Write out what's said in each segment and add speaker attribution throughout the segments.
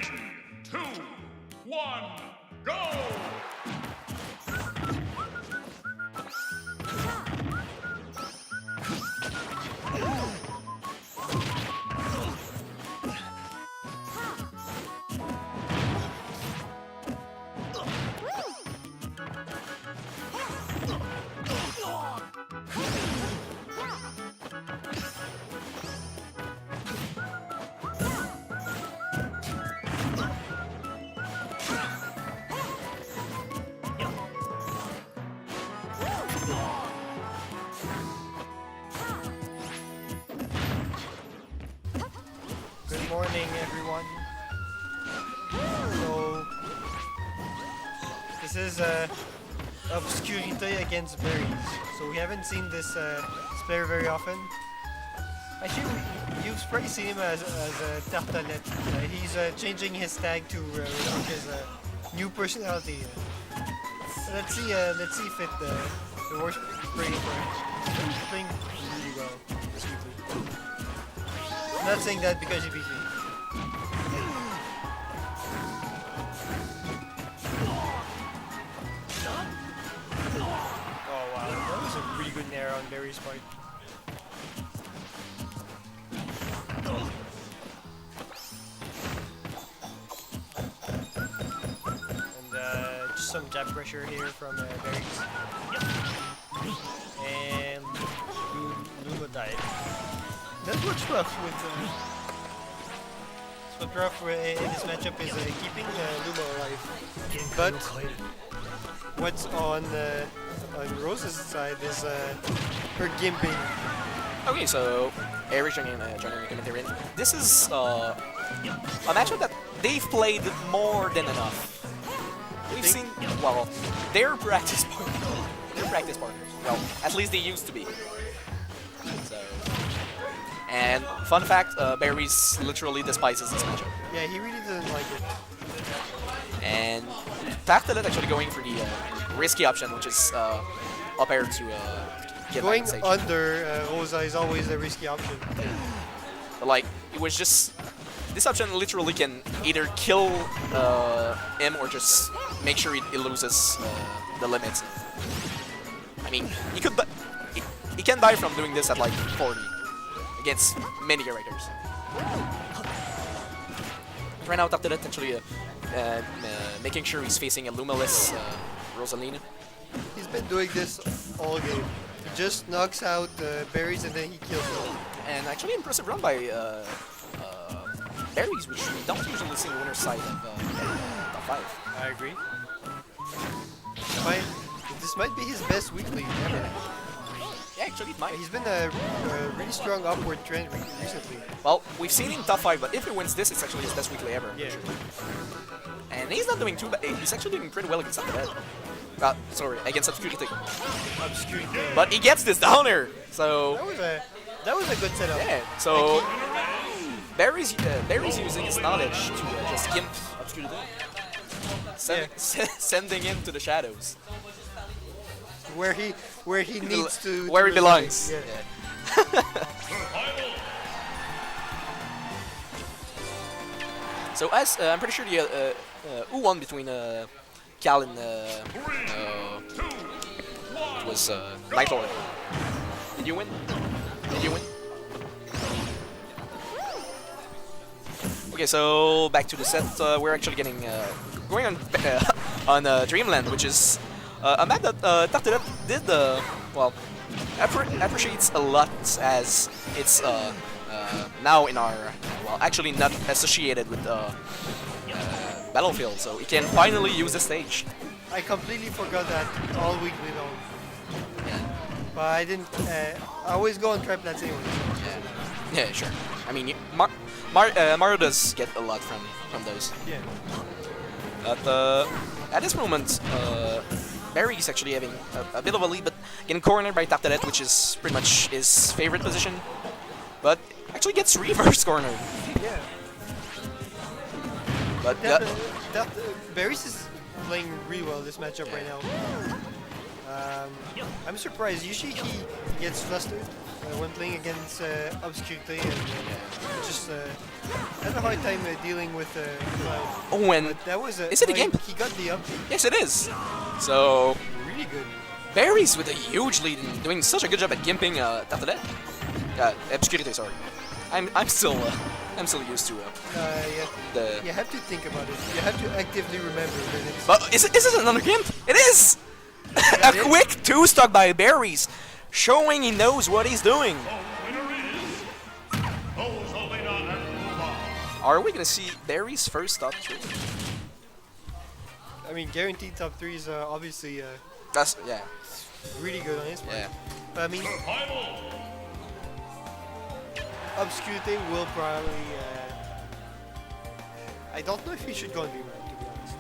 Speaker 1: 2, 1, go!
Speaker 2: Good morning, everyone. So, this is Obscurité against Berries. So we haven't seen this player very often. Actually, you've probably seen him as a Tartelette. He's changing his tag to his new personality. Let's see if it works pretty for him. He's playing really well this weekly. I'm not saying that because he beat me. Oh wow, that was a really good nair on Barry's part. And just some jab pressure here from Barry's. And Luma dive. That's what's rough with in this matchup is keeping Luma alive. But what's on Rose's side is her gimping.
Speaker 3: Okay, so Eric joining the commentary. This is a matchup that they've played more than enough. We've seen, well, their practice partners. Well, at least they used to be. So, and fun fact, Barry's literally despises this matchup.
Speaker 2: Yeah, he really doesn't like it.
Speaker 3: And Tartelette actually going for the risky option, which is up air to get
Speaker 2: Going
Speaker 3: back on stage.
Speaker 2: under Rosa is always a risky option.
Speaker 3: But like, it was just... This option literally can either kill him or just make sure he loses the limits. I mean, he could... He can die from doing this at like 40 against many characters. Right now, Tartelette actually making sure he's facing a Lumaless Rosalina.
Speaker 2: He's been doing this all game. He just knocks out Berries and then he kills them.
Speaker 3: And actually impressive run by Berries, which we don't usually see on the winner's side of top 5.
Speaker 2: I agree. This might be his best weekly ever.
Speaker 3: Yeah, actually it might.
Speaker 2: He's been a really strong upward trend recently.
Speaker 3: Well, we've seen him top 5, but if he wins this, it's actually his best weekly ever.
Speaker 2: Yeah.
Speaker 3: And he's not doing too bad. He's actually doing pretty well against Tartelette. Sorry, against Obscurité.
Speaker 2: Obscurité.
Speaker 3: But he gets this downer, so...
Speaker 2: That was a good setup.
Speaker 3: Yeah, so... Barry's using his knowledge to just gimp Obscurité. Sending him to the shadows.
Speaker 2: Where he needs to...
Speaker 3: Where he belongs.
Speaker 2: Yeah.
Speaker 3: So as I'm pretty sure the who won between Cal and was Night Lord. Did you win? Did you win? Okay, so back to the set. We're actually getting going on Dreamland, which is a map that Tartelette did well appreciates a lot, as it's now in our actually not associated with Battlefield, so he can finally use the stage.
Speaker 2: I completely forgot that all week long. But I didn't. I always go on Triplet anyway.
Speaker 3: Yeah, sure. I mean, Mario does get a lot from those.
Speaker 2: Yeah.
Speaker 3: But at this moment, Barry is actually having a bit of a lead, but getting cornered by Tartelette, which is pretty much his favorite position. But actually gets reverse cornered.
Speaker 2: Yeah.
Speaker 3: But
Speaker 2: Barry's is playing really well this matchup right now. I'm surprised. Usually he gets flustered, when playing against Obscurité and just had a hard time dealing with Cloud.
Speaker 3: Oh, and
Speaker 2: But that was
Speaker 3: is it a
Speaker 2: like,
Speaker 3: game?
Speaker 2: He got the up.
Speaker 3: Yes, it is. So
Speaker 2: Really good.
Speaker 3: Barry's with a huge lead and doing such a good job at gimping Tartelette. Obscurité, sorry. I'm still used to the.
Speaker 2: You have to think about it. You have to actively remember that it's.
Speaker 3: But is this another gimp? It is. A quick 2-stock by Barry's, showing he knows what he's doing.
Speaker 1: Winner is Rosalina and Luma.
Speaker 3: Are we gonna see Barry's first top 3?
Speaker 2: I mean, guaranteed top 3 is obviously
Speaker 3: That's yeah.
Speaker 2: really good on his part.
Speaker 3: Yeah.
Speaker 2: But I mean,
Speaker 1: Survival.
Speaker 2: Obscurité will probably. I don't know if he should go on V-Rank, to be honest.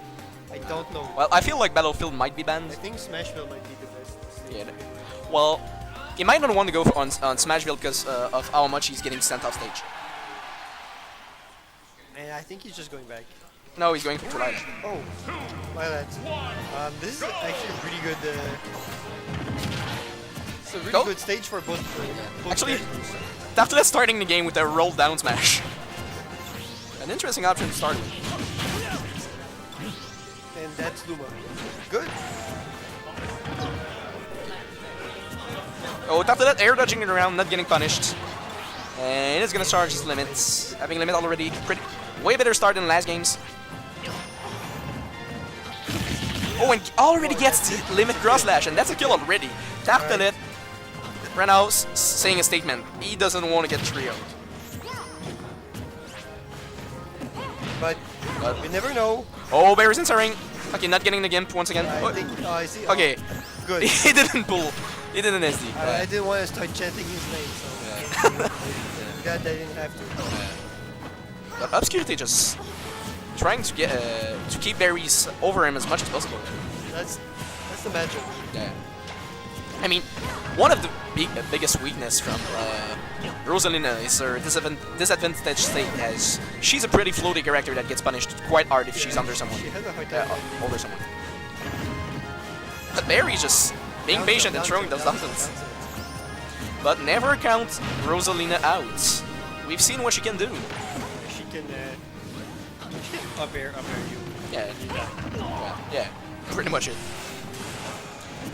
Speaker 2: I don't know.
Speaker 3: Well, I feel like Battlefield might be
Speaker 2: I
Speaker 3: banned.
Speaker 2: think Smashville might be the best.
Speaker 3: Yeah. Well, he might not want to go on Smashville because of how much he's getting sent off stage.
Speaker 2: And I think he's just going back.
Speaker 3: No, he's going for Rosalina.
Speaker 2: Oh, my lads. This is actually a pretty good. It's a really
Speaker 3: Go.
Speaker 2: good stage for both. Both
Speaker 3: Actually,
Speaker 2: characters.
Speaker 3: Tartelette starting the game with a roll down smash. An interesting option to start with.
Speaker 2: And that's Luma. Good.
Speaker 3: Oh, Tartelette air dodging it around, not getting punished. And it's gonna charge his limits. Having limit already, way better start than last games. Oh, and already gets the limit cross slash, and that's a kill already. Tartelette ran out saying a statement. He doesn't want to get trioed.
Speaker 2: But you never know.
Speaker 3: Oh, Barry's entering. Okay, not getting the gimp once again.
Speaker 2: I
Speaker 3: Oh,
Speaker 2: think. Oh, I see.
Speaker 3: okay,
Speaker 2: Good.
Speaker 3: he didn't pull. He didn't SD.
Speaker 2: I didn't want to start chanting his name, so I'm glad I didn't have to.
Speaker 3: But Obscurité just trying to get to keep Barry's over him as much as possible.
Speaker 2: That's the magic.
Speaker 3: Yeah. I mean, one of the biggest weakness from Rosalina is her disadvantaged state, as she's a pretty floaty character that gets punished quite hard if she's under someone.
Speaker 2: She has a hard time.
Speaker 3: Over someone. But Barry's just being patient and throwing those nonsense. But never count Rosalina out. We've seen what she can do.
Speaker 2: She can up air you.
Speaker 3: Yeah. Yeah, pretty much it.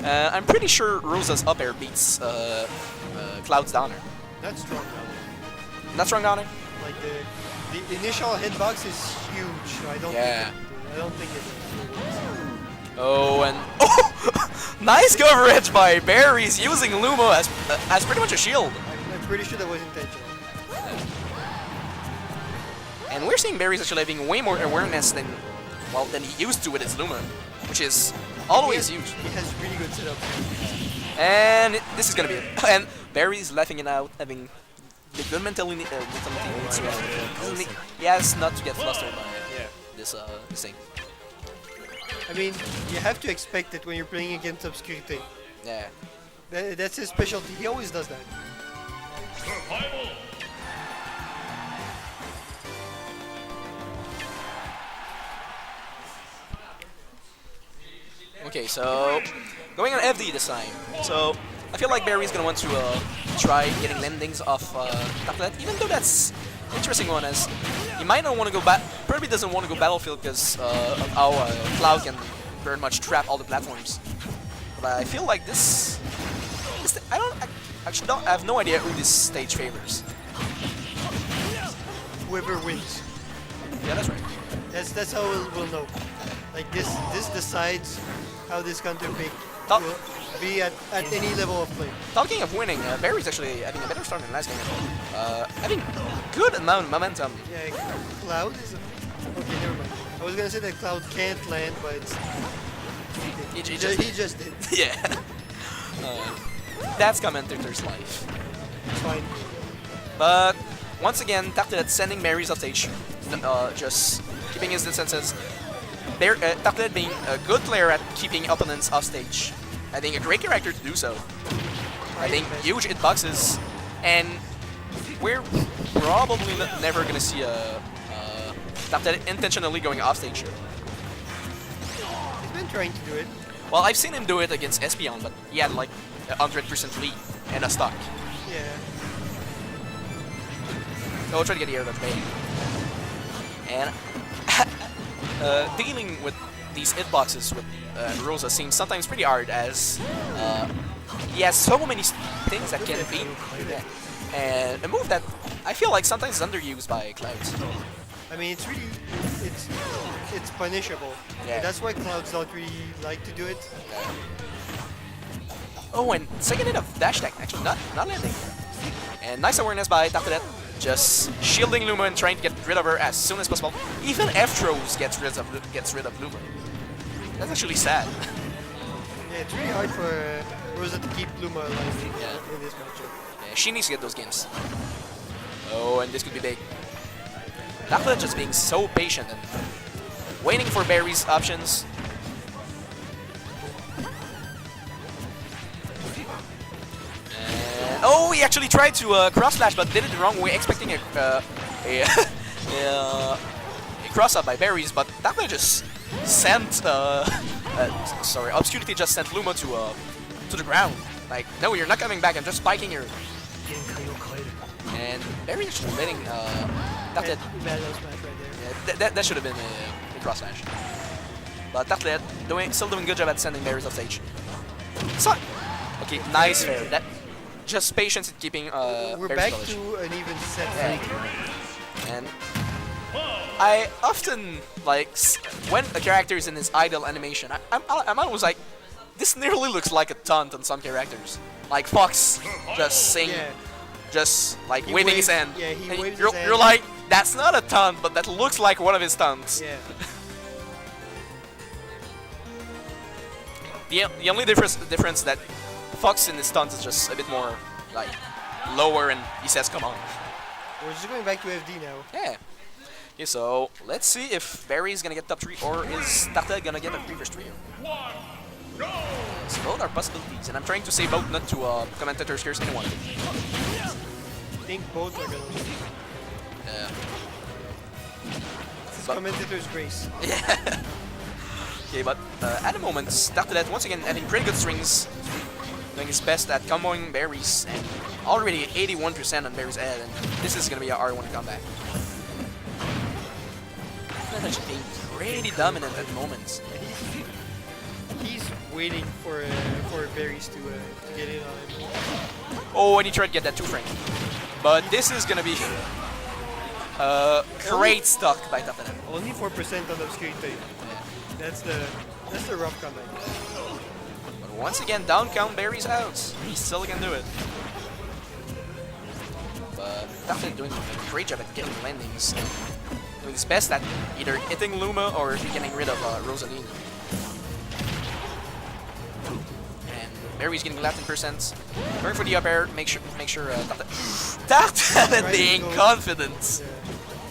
Speaker 3: I'm pretty sure Rosa's up air beats Cloud's downer.
Speaker 2: That's strong now.
Speaker 3: Not strong downer?
Speaker 2: Like the initial hitbox is huge. So I don't.
Speaker 3: Yeah.
Speaker 2: I don't think it.
Speaker 3: Oh, and oh, nice coverage by Barry's using Luma as pretty much a shield.
Speaker 2: I'm pretty sure that was intentional.
Speaker 3: And we're seeing Barry's actually having way more awareness than he used to with his Luma, which is always huge.
Speaker 2: He has really good setup.
Speaker 3: And this is gonna be it. And Barry's laughing it out, having the good mentality needs to he has not to get flustered by this thing.
Speaker 2: I mean, you have to expect it when you're playing against Obscurité.
Speaker 3: Yeah.
Speaker 2: That's his specialty. He always does that.
Speaker 1: Survival.
Speaker 3: Okay, so going on FD this time. So I feel like Barry's gonna want to try getting landings off Tartelette, even though that's an interesting one, as he might not want to go back. Probably doesn't want to go Battlefield because of how Cloud can very much trap all the platforms. But I feel like this I have no idea who this stage favors.
Speaker 2: Whoever wins.
Speaker 3: Yeah, that's right.
Speaker 2: That's how we'll know. Like this decides how this counter pick
Speaker 3: Top-
Speaker 2: will be at any level of play.
Speaker 3: Talking of winning, Barry's actually having a better start than last game as well. Having good amount of momentum.
Speaker 2: Yeah, Cloud is. Okay, never mind. I was gonna say that Cloud can't land, but
Speaker 3: He
Speaker 2: he
Speaker 3: just
Speaker 2: just did.
Speaker 3: yeah. That's commentator's life.
Speaker 2: It's fine.
Speaker 3: But once again, Tartelette sending Barry's off stage, just keeping his distances. Tartelette being a good player at keeping opponents off stage. I think a great character to do so. I think huge hitboxes, and we're probably never gonna see Tartelette intentionally going off stage here.
Speaker 2: He's been trying to do it.
Speaker 3: Well, I've seen him do it against Espion, but he had like 100% lead and a stock.
Speaker 2: Yeah.
Speaker 3: Oh, try to get the air dodge bait. And dealing with these hitboxes with Rosa seems sometimes pretty hard as he has so many things that can beat. And a move that I feel like sometimes is underused by Clouds.
Speaker 2: I mean, it's really, it's punishable.
Speaker 3: Yeah.
Speaker 2: And that's why Clouds don't really like to do it.
Speaker 3: Oh, and second hit of dash attack, actually not landing. And nice awareness by Tartalet, just shielding Luma and trying to get rid of her as soon as possible. Even F-Throws gets rid of Luma. That's actually sad.
Speaker 2: Yeah, it's really hard for Rosa to keep Luma alive in this matchup.
Speaker 3: Yeah, she needs to get those games. Oh, and this could be big. Tartalet just being so patient and waiting for Barry's options. Oh, he actually tried to cross slash, but did it the wrong way, expecting a cross up by Berries. But that one just sent, sorry, Obscurité just sent Luma to the ground. Like, no, you're not coming back. I'm just spiking your. And Berries actually letting Tartalet.
Speaker 2: Bad smash right there.
Speaker 3: Yeah, that should have been a cross slash. But Tartalet still doing good job at sending Berries off stage. So, okay, nice fair. That. Just patience in keeping
Speaker 2: We're
Speaker 3: Berry's
Speaker 2: back
Speaker 3: college.
Speaker 2: to an even set.
Speaker 3: And I often like when a character is in his idle animation, I'm always like, this nearly looks like a taunt on some characters. Like Fox just saying, just like
Speaker 2: He
Speaker 3: waving his
Speaker 2: waves-
Speaker 3: hand.
Speaker 2: yeah, he
Speaker 3: And
Speaker 2: waves
Speaker 3: you're,
Speaker 2: his hand.
Speaker 3: you're like, that's not a taunt, but that looks like one of his taunts.
Speaker 2: Yeah.
Speaker 3: The only difference that Fox in his stunts is just a bit more like lower, and he says, "Come on."
Speaker 2: We're just going back to FD now.
Speaker 3: Yeah. Okay, so let's see if Barry's gonna get top 3 or is Tartalet gonna get a reverse trio. So both are possibilities, and I'm trying to say both not to commentators curse anyone.
Speaker 2: I think both are gonna lose.
Speaker 3: Yeah.
Speaker 2: It's commentator's grace.
Speaker 3: Yeah. Okay, but at the moment, Tartalet once again having pretty good strings, doing his best at comboing Berries, and already 81% on Berry's head, and this is gonna be a hard one to come back. Tartalet being pretty dominant at the moment.
Speaker 2: He's waiting for Berries to get in on him.
Speaker 3: Oh, and he tried to get that 2-frame. But this is gonna be great stuck by Tartalet.
Speaker 2: Only 4% on Obscurité. That's the rough comeback.
Speaker 3: But once again, down count Berries out. He still can do it. But Tartalet doing a great job at getting landings. Doing his best at either hitting Luma or getting rid of Rosalina. And Berries getting left in percent. Going for the up air. Make sure Tartalet being confident.
Speaker 2: Yeah.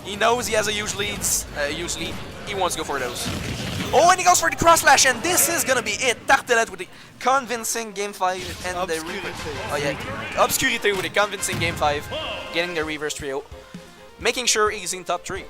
Speaker 3: He knows he has a huge leads. Usually, he wants to go for those. Oh, and he goes for the cross slash, and this is gonna be it. Tartalet with the convincing game 5 and the reverse. Oh yeah, Obscurité with a convincing game 5, getting the reverse trio, making sure he's in top 3.